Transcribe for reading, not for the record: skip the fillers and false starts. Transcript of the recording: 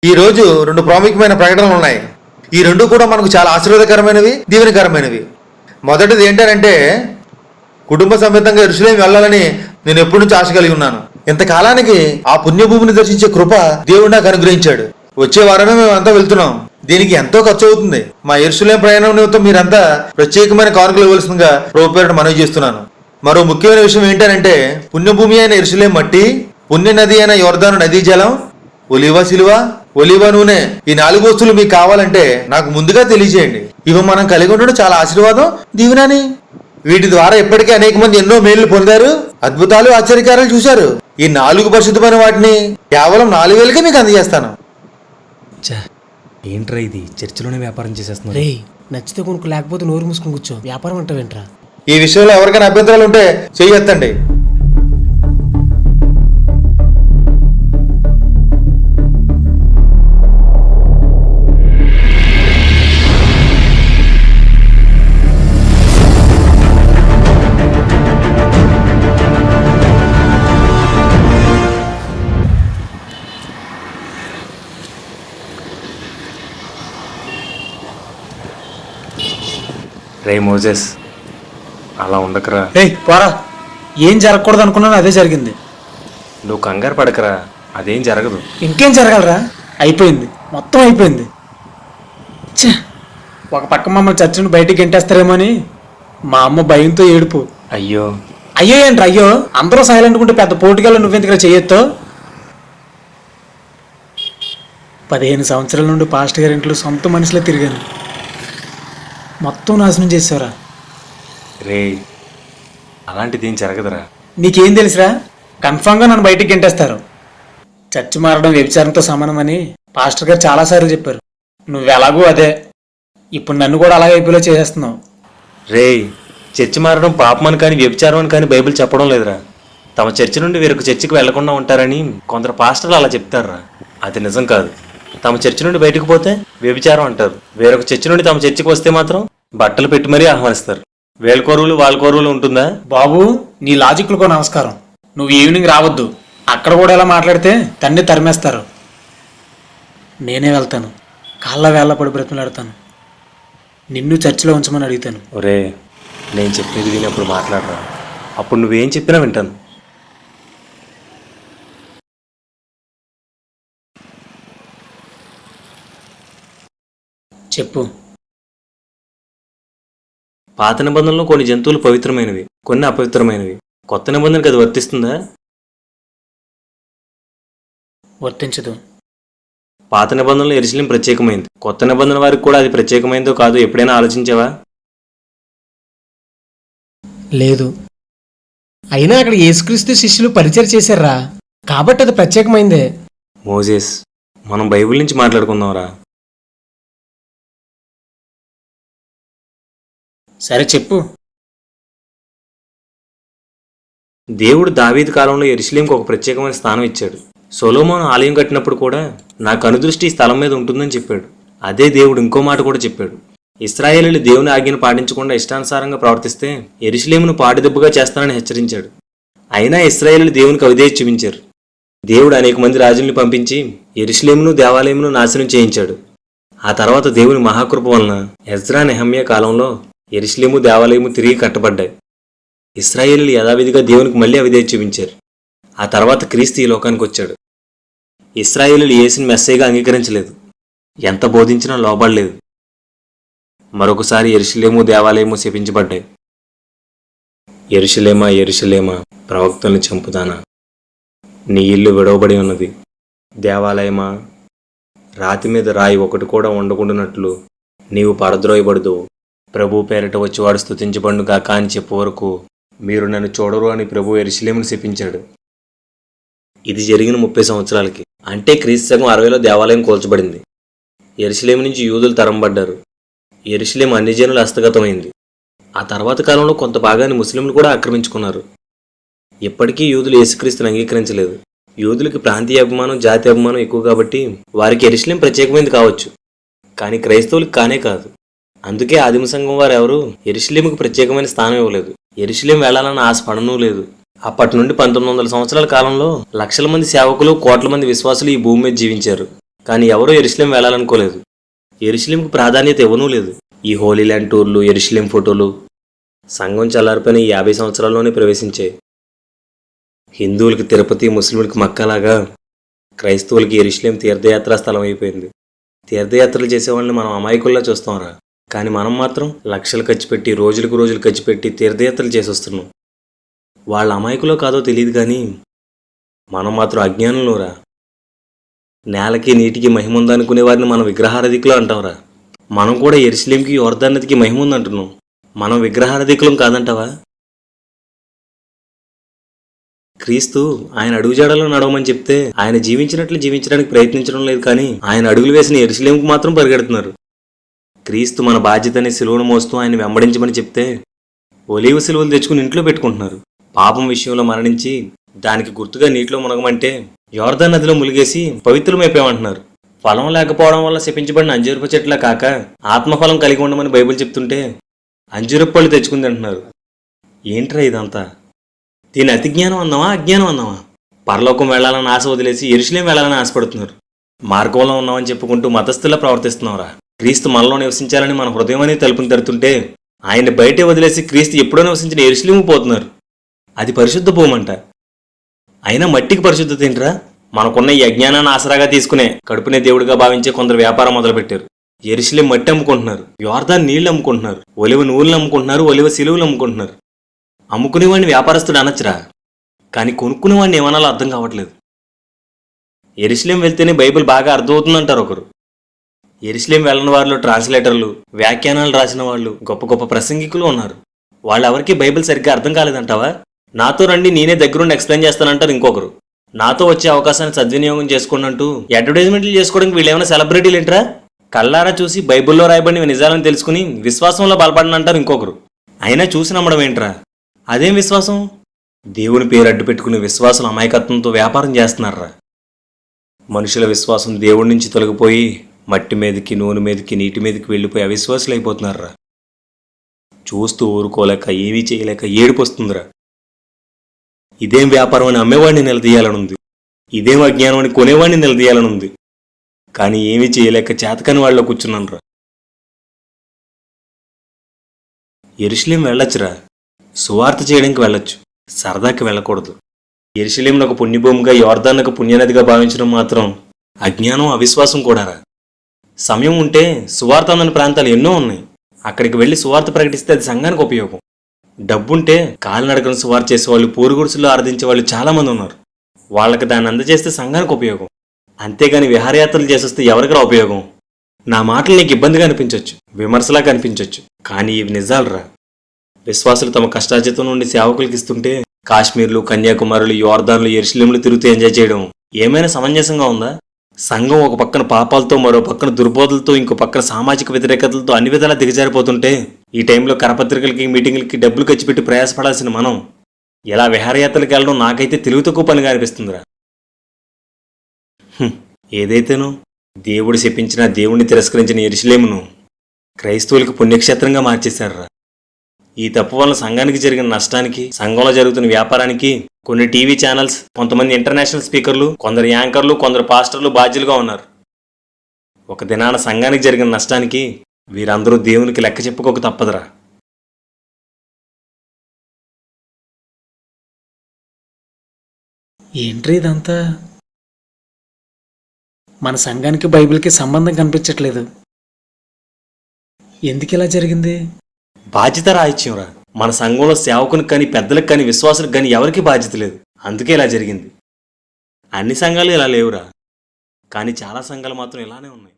ఈ రోజు రెండు ప్రాముఖ్యమైన ప్రకటనలు ఉన్నాయి. ఈ రెండు కూడా మనకు చాలా ఆశీర్వాదకరమైనవి, దీవెనకరమైనవి. మొదటిది ఏంటంటే కుటుంబ సమేతంగా యెరూషలేము వెళ్ళాలని నేను ఎప్పటి నుంచి ఆశ కలిగి ఉన్నాను. ఇంతకాలానికి ఆ పుణ్యభూమిని దర్శించే కృప దేవుడు నాకు అనుగ్రహించాడు. వచ్చే వారమే మేమంతా వెళ్తున్నాం. దీనికి ఎంతో ఖర్చు అవుతుంది. మా యెరూషలేము ప్రయాణం నిమిత్తం మీరంతా ప్రత్యేకమైన కానుకలు ఇవ్వాల్సిందిగా ప్రభు పేరిట మనవి చేస్తున్నాను. మరో ముఖ్యమైన విషయం ఏంటంటే పుణ్యభూమి అయిన యెరూషలేము మట్టి, పుణ్య నది అయిన యోర్దాను నదీ జలం, ఒలివ శిలువ, ఒలివ నూనె, ఈ 4 వస్తువులు మీకు కావాలంటే నాకు ముందుగా తెలియజేయండి. ఇవి మనం కలిగి ఉండడం చాలా ఆశీర్వాదం, దీవెనని. వీటి ద్వారా ఇప్పటికే అనేక మంది ఎన్నో మేళ్లు పొందారు, అద్భుతాలు, ఆశ్చర్యకారాలు చూశారు. ఈ 4 పరిశుద్ధమైన వాటిని కేవలం 4,000కే మీకు అందజేస్తాను. ఏంట్రా ఇది, చర్చిలోనే వ్యాపారం చేసేస్తున్నా. రే, నచ్చితే కొనుక్కు, లేకపోతే నోరు మూసుకుని కూర్చో. వ్యాపారం అంటావేంట్రా? ఈ విషయంలో ఎవరికైనా అభ్యంతరాలు ఉంటే చెయ్యొత్తండి. రే మోజెస్, అలా ఉండకరా. పోరా, ఏం జరగకూడదు అనుకున్నాను అదే జరిగింది. నువ్వు కంగారు పడకరా, అదేం జరగదు. ఇంకేం జరగలరా? అయిపోయింది, మొత్తం అయిపోయింది. ఛే, ఒక పక్క మమ్మల్ని చర్చ నుండి బయటికి గెంటేస్తారేమో అని మా అమ్మ భయంతో ఏడుపు. అయ్యో అయ్యో ఏంట్రా అయ్యో? అందరూ సైలెంట్ ఉంటే పెద్ద పోటీగా నువ్వెందుకు చేయొద్దు? 15 సంవత్సరాల నుండి పాస్టర్ గారి ఇంట్లో సొంత మనుషులే తిరిగాను. మొత్తం నాశనం చేసావురా. రే, అలాంటిది ఏం జరగదురా. నీకేం తెలుసురా? కన్ఫామ్గా నన్ను బయటికి గెంటేస్తారు. చర్చి మారడం వ్యభిచారంతో సమానమని పాస్టర్ గారు చాలాసార్లు చెప్పారు. నువ్వు ఎలాగూ అదే. ఇప్పుడు నన్ను కూడా అలాగే అయిపోయేలా చేసేస్తున్నావు. రే, చర్చి మారడం పాపమని కానీ వ్యభిచారం అని కానీ బైబిల్ చెప్పడం లేదురా. తమ చర్చి నుండి వేరొక చర్చికి వెళ్లకుండా ఉంటారని కొందరు పాస్టర్లు అలా చెప్తారురా. అది నిజం కాదు. తమ చర్చి నుండి బయటకు పోతే వ్యభిచారం అంటారు. వేరొక చర్చి నుండి తమ చర్చికి వస్తే మాత్రం బట్టలు పెట్టి మరీ ఆహ్వానిస్తారు. వేల కోరువులు వాళ్ళ కోరువులు ఉంటుందా? బాబు, నీ లాజిక్లకో నమస్కారం. నువ్వు ఈవినింగ్ రావద్దు. అక్కడ కూడా ఎలా మాట్లాడితే తన్ని తరిమేస్తారు. నేనే వెళ్తాను, కాళ్ళ వేళ్ళ పడి బ్రతిమలాడతాను. నిన్ను చర్చిలో ఉంచమని అడుగుతాను. ఒరే, నేను చెప్పేది వినప్పుడు మాట్లాడరా. అప్పుడు నువ్వేం చెప్పినా వింటాను. చెప్పు. పాత నిబంధనలో కొన్ని జంతువులు పవిత్రమైనవి, కొన్ని అపవిత్రమైనవి. కొత్త నిబంధనకి అది వర్తిస్తుందా? వర్తించదు. పాత నిబంధనలో యెరూషలేము ప్రత్యేకమైంది. కొత్త నిబంధన వారికి కూడా అది ప్రత్యేకమైందో కాదో ఎప్పుడైనా ఆలోచించావా? లేదు. అయినా అక్కడ యేసుక్రీస్తు శిష్యులు పరిచయం చేశారా, కాబట్టి అది ప్రత్యేకమైందే. మోజెస్, మనం బైబిల్ నుంచి మాట్లాడుకుందాంరా. సరే చెప్పు. దేవుడు దావీదు కాలంలో యెరూషలేముకు ఒక ప్రత్యేకమైన స్థానం ఇచ్చాడు. సొలొమోను ఆలయం కట్టినప్పుడు కూడా నా కనుదృష్టి ఈ స్థలం మీద ఉంటుందని చెప్పాడు. అదే దేవుడు ఇంకో మాట కూడా చెప్పాడు. ఇశ్రాయేలీయులు దేవుని ఆజ్ఞను పాటించకుండా ఇష్టానుసారంగా ప్రవర్తిస్తే యెరూషలేమును పాటిదెబ్బగా చేస్తానని హెచ్చరించాడు. అయినా ఇశ్రాయేలీయులు దేవునికి అవిధేయత చూపించారు. దేవుడు అనేక మంది రాజుల్ని పంపించి యెరూషలేమును దేవాలయమును నాశనం చేయించాడు. ఆ తర్వాత దేవుని మహాకృప వలన ఎజ్రా నెహమ్యా కాలంలో యెరూషలేము దేవాలయము తిరిగి కట్టబడ్డాయి. ఇశ్రాయేలీయులు యథావిధిగా దేవునికి మళ్ళీ అవిధేయత చూపించారు. ఆ తర్వాత క్రీస్తు ఈ లోకానికి వచ్చాడు. ఇశ్రాయేలీయులు యేసుని మెస్సీగా అంగీకరించలేదు. ఎంత బోధించినా లోబడలేదు. మరొకసారి యెరూషలేము దేవాలయము శపించబడ్డాయి. యెరూషలేమా, యెరూషలేమా, ప్రవక్తలను చంపుదానా, నీ ఇల్లు విడవబడి ఉన్నది. దేవాలయమా, రాతి మీద రాయి ఒకటి కూడా ఉండకుండానట్లు నీవు పరద్రోయబడదు. ప్రభు పేరిట వచ్చేవాడు స్తుతించబడును గాక అని చెప్పే వరకు మీరు నన్ను చూడరు అని ప్రభు యెరూషలేమును శపించాడు. ఇది జరిగిన 30 సంవత్సరాలకి, అంటే క్రీస్తు శకం 60లో దేవాలయం కూల్చబడింది. యెరూషలేము నుంచి యూదులు తరంబడ్డారు. యెరూషలేము అన్ని జనులు హస్తగతమైంది. ఆ తర్వాత కాలంలో కొంత భాగాన్ని ముస్లింలు కూడా ఆక్రమించుకున్నారు. ఇప్పటికీ యూదులు యేసుక్రీస్తుని అంగీకరించలేదు. యూదులకి ప్రాంతీయ అభిమానం, జాతి అభిమానం ఎక్కువ కాబట్టి వారికి యెరూషలేము ప్రత్యేకమైనది కావచ్చు, కానీ క్రైస్తవులకు కానే కాదు. అందుకే ఆదిమ సంఘం వారు ఎవరు యెరూషలేముకు ప్రత్యేకమైన స్థానం ఇవ్వలేదు. యెరూషలేము వెళ్లాలన్న ఆశ పడనూ లేదు. అప్పటి నుండి 1900 సంవత్సరాల కాలంలో లక్షల మంది సేవకులు, కోట్ల మంది విశ్వాసులు ఈ భూమి మీద జీవించారు. కానీ ఎవరూ యెరూషలేం వెళ్ళాలనుకోలేదు. యెరూషలేంకు ప్రాధాన్యత ఇవ్వనూ లేదు. ఈ హోలీ ల్యాండ్ టూర్లు, యెరూషలేం ఫోటోలు సంఘం చల్లారిపోయిన ఈ 50 సంవత్సరాల్లోనే ప్రవేశించాయి. హిందువులకి తిరుపతి, ముస్లింలకి మక్కాలాగా క్రైస్తవులకి యెరూషలేం తీర్థయాత్రా స్థలం అయిపోయింది. తీర్థయాత్రలు చేసేవాళ్ళని మనం అమాయకుల్లా చూస్తాంరా. కానీ మనం మాత్రం లక్షలు ఖర్చు పెట్టి, రోజులకు రోజులు ఖర్చు పెట్టి తీర్థయాత్రలు చేసి వస్తున్నాం. వాళ్ళ అమాయకులో కాదో తెలియదు కానీ మనం మాత్రం అజ్ఞానంలోరా. నేలకి నీటికి మహిమ ఉందనుకునే వారిని మనం విగ్రహారాధికులు అంటాంరా. మనం కూడా యెరూషలేంకి, యోర్దాను నదికి మహిమ ఉందంటున్నాం. మనం విగ్రహారాధికులం కాదంటావా? క్రీస్తు ఆయన అడుగుజాడలో నడవమని చెప్తే ఆయన జీవించినట్లు జీవించడానికి ప్రయత్నించడం లేదు, కానీ ఆయన అడుగులు వేసిన యెరూషలేంకు మాత్రం పరిగెడుతున్నారు. క్రీస్తు మన బాధ్యతని సిలువను మోస్తూ ఆయన వెంబడించమని చెప్తే ఒలీవ సిలువలు తెచ్చుకుని ఇంట్లో పెట్టుకుంటున్నారు. పాపం విషయంలో మరణించి దానికి గుర్తుగా నీటిలో మునగమంటే యోర్దాను నదిలో ములిగేసి పవిత్రమైపోయామంటున్నారు. ఫలం లేకపోవడం వల్ల శపించబడిన అంజూరపు చెట్ల కాక ఆత్మఫలం కలిగి ఉండమని బైబిల్ చెప్తుంటే అంజూరపు పళ్ళు తెచ్చుకుంది అంటున్నారు. ఏంట్రా ఇదంతా? దీని అతి జ్ఞానం అందామా, అజ్ఞానం అందామా? పరలోకం వెళ్లాలని ఆశ వదిలేసి యెరూషలేం వెళ్లాలని ఆశపడుతున్నారు. మార్గంలో ఉన్నామని చెప్పుకుంటూ మతస్థులా ప్రవర్తిస్తున్నావురా. క్రీస్తు మనలో నివసించాలని మన హృదయం అనేది తలుపుని తెరుతుంటే ఆయన్ని బయటే వదిలేసి క్రీస్తు ఎప్పుడో నివసించిన యెరూషలేంకు పోతున్నారు. అది పరిశుద్ధ భూమంట. అయినా మట్టికి పరిశుద్ధత ఏంట్రా? మనకున్న ఈ అజ్ఞానాన్ని ఆసరాగా తీసుకునే కడుపునే దేవుడిగా భావించే కొందరు వ్యాపారం మొదలుపెట్టారు. యెరూషలేం మట్టి అమ్ముకుంటున్నారు, యోర్దాను నీళ్లు అమ్ముకుంటున్నారు, ఒలివ నూనెలు అమ్ముకుంటున్నారు, ఒలివ సిలువలు అమ్ముకుంటున్నారు. అమ్ముకునేవాడిని వ్యాపారస్తుడు అనొచ్చురా, కానీ కొనుక్కునేవాడిని ఏమనాలో అర్థం కావట్లేదు. యెరూషలేం వెళ్తేనే బైబిల్ బాగా అర్థమవుతుందంటారు ఒకరు. యెరూషలేం వెళ్ళని వారిలో ట్రాన్స్లేటర్లు, వ్యాఖ్యానాలు రాసిన వాళ్ళు, గొప్ప గొప్ప ప్రసంగికులు ఉన్నారు. వాళ్ళెవరికి బైబిల్ సరిగ్గా అర్థం కాలేదంటావా? నాతో రండి, నేనే దగ్గరుండి ఎక్స్ప్లెయిన్ చేస్తానంటారు ఇంకొకరు. నాతో వచ్చే అవకాశాన్ని సద్వినియోగం చేసుకున్నట్టు అడ్వర్టైజ్మెంట్లు చేసుకోవడానికి వీళ్ళేమైనా సెలబ్రిటీలు ఏంట్రా? కళ్ళారా చూసి బైబిల్లో రాయబడిన నిజాలను తెలుసుకుని విశ్వాసంలో బలపడనంటారు ఇంకొకరు. అయినా చూసి నమ్మడం ఏంట్రా? అదేం విశ్వాసం? దేవుని పేరు అడ్డు పెట్టుకుని విశ్వాసుల అమాయకత్వంతో వ్యాపారం చేస్తున్నారా. మనుషుల విశ్వాసం దేవుడి నుంచి తొలగిపోయి మట్టి మీదకి, నూనె మీదకి, నీటి మీదకి వెళ్ళిపోయి అవిశ్వాసులు అయిపోతున్నారా. చూస్తూ ఊరుకోలేక, ఏమీ చేయలేక ఏడుపు వస్తుందిరా. ఇదేం వ్యాపారం అని అమ్మేవాడిని నిలదీయాలనుంది, ఇదేం అజ్ఞానం అని కొనేవాడిని నిలదీయాలనుంది, కానీ ఏమీ చేయలేక చేతకాని వాళ్ళలో కూర్చున్నానురా. యెరూషలేం వెళ్ళొచ్చురా, సువార్త చేయడానికి వెళ్ళొచ్చు, సరదాకి వెళ్ళకూడదు. యెరూషలేంను ఒక పుణ్యభూమిగా, యోర్దాను ఒక పుణ్యనదిగా భావించడం మాత్రం అజ్ఞానం, అవిశ్వాసం కూడారా. సమయం ఉంటే సువార్త అందని ప్రాంతాలు ఎన్నో ఉన్నాయి. అక్కడికి వెళ్ళి సువార్త ప్రకటిస్తే అది సంఘానికి ఉపయోగం. డబ్బుంటే కాలినడకను సువార్త చేసేవాళ్ళు, పూరుగుడిసెల్లో ఆరాధించే వాళ్ళు చాలామంది ఉన్నారు. వాళ్ళకి దాన్ని అందజేస్తే సంఘానికి ఉపయోగం. అంతేగాని విహారయాత్రలు చేసేస్తే ఎవరికరా ఉపయోగం? నా మాటలు నీకు ఇబ్బందిగా అనిపించవచ్చు, విమర్శలా కనిపించవచ్చు, కానీ ఇవి నిజాలురా. విశ్వాసులు తమ కష్టార్జితం నుండి సేవకులకి ఇస్తుంటే కాశ్మీర్లు, కన్యాకుమారులు, యోర్దాన్లు, యెరూషలేంలు తిరుగుతూ ఎంజాయ్ చేయడం ఏమైనా సమంజసంగా ఉందా? సంఘం ఒక పక్కన పాపాలతో, మరో పక్కన దుర్బోధలతో, ఇంకో పక్కన సామాజిక వ్యతిరేకతలతో అన్ని విధాలా దిగజారిపోతుంటే ఈ టైంలో కరపత్రికలకి, మీటింగులకి డబ్బులు ఖర్చు పెట్టి ప్రయాసపడాల్సిన మనం ఇలా విహారయాత్రలకు వెళ్ళడం నాకైతే తెలివి తక్కువ పనిగా అనిపిస్తుందిరా. ఏదైతేనో దేవుడు శపించిన, దేవుణ్ణి తిరస్కరించిన యెరూషలేమును క్రైస్తవులకు పుణ్యక్షేత్రంగా మార్చేశారురా. ఈ తప్పు వలన సంఘానికి జరిగిన నష్టానికి, సంఘంలో జరుగుతున్న వ్యాపారానికి కొన్ని టీవీ ఛానల్స్, కొంతమంది ఇంటర్నేషనల్ స్పీకర్లు, కొందరు యాంకర్లు, కొందరు పాస్టర్లు బాధ్యులుగా ఉన్నారు. ఒక దినాన సంఘానికి జరిగిన నష్టానికి వీరందరూ దేవునికి లెక్క చెప్పుకోక తప్పదురా. ఏంట్రీ ఇదంతా? మన సంఘానికి బైబిల్కి సంబంధం కనిపించట్లేదు. ఎందుకు ఇలా జరిగింది? బాధ్యత రాహిత్యంరా. మన సంఘంలో సేవకునికి కానీ, పెద్దలకు కానీ, విశ్వాసులకు కానీ ఎవరికీ బాధ్యత లేదు. అందుకే ఇలా జరిగింది. అన్ని సంఘాలు ఇలా లేవురా, కానీ చాలా సంఘాలు మాత్రం ఇలానే ఉన్నాయి.